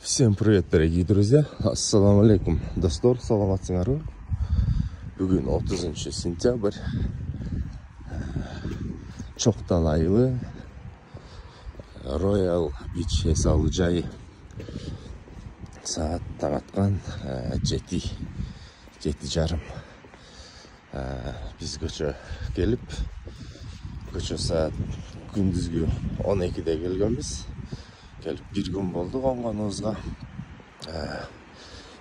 Всем привет, дорогие друзья! Ассаламу алейкум, достор, саламатсыңарбы? Бүгін 30 сентябрь. Чоқтал айылы, Royal Beach эс алуу жайы. Саат таң аткан 7:30. Биз көчө келип, көчө саат күндүзгү 12-де келгенбиз. Келіп bir gün болды қонғанымызға.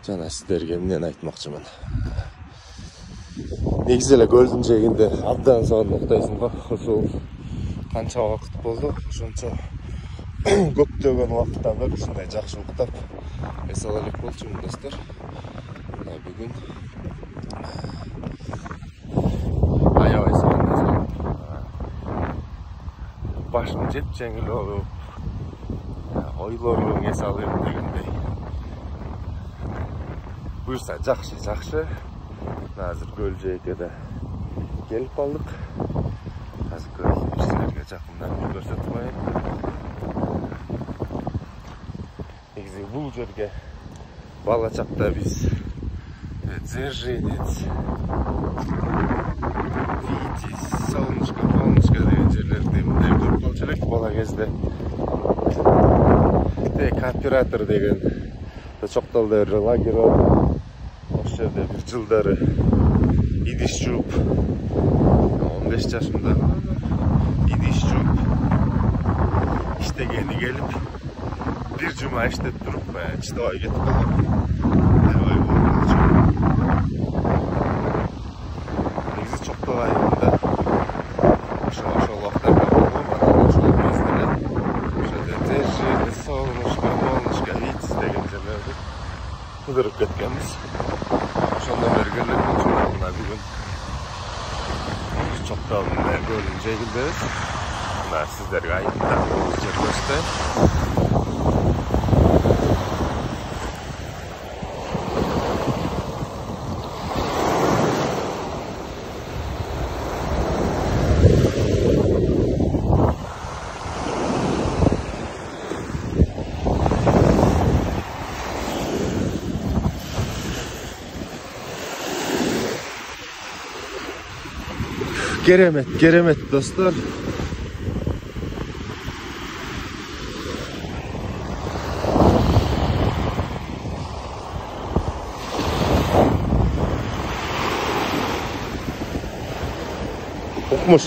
Жана сіздерге эмнени айтмакчымын. Негизи эле көлдүн жээгинде абдан сонун уктайсың го. Ушул канча убакыт болду, ошончо көптөгөн убакыттан бери ушундай жакшы уктап эс ала элек болчумун достор. Мына бүгүн аябай сонун башым жеп-жеңил болуп, ойлорун эс алып дегендей. Буюрса жакшы. Азыр көл жээкеде келип калдык. Азыр көлдү силерге жакындан көрсөтүп коеюн. Негизи бул жерге бала чакта биз Дзержинец, Витязь, Солнышко деген жерлерде мындай көрүп калчу элек бала кезде. Кооператор деген Чокталда бир лагерь бар. Ошол жерде бир жылдары идиш жууп, 15 жашымда идиш жууп иштегени келип, бир жума иштеп туруп, чыдабай кетип калгам. Аябай болчу. Негизи Чоктал айылында ошол убактарда болгом, анан ошол кездери Дзержинец, Солнышко, Витязь деген жерлерди кыдырып кеткенбиз. Ошондон бери келип мына бүгүн Чокталдын көлүнүн жээгиндебиз. Мына сиздерге айылда жер көрсөтөйүн. Керемет достор. Укмуш.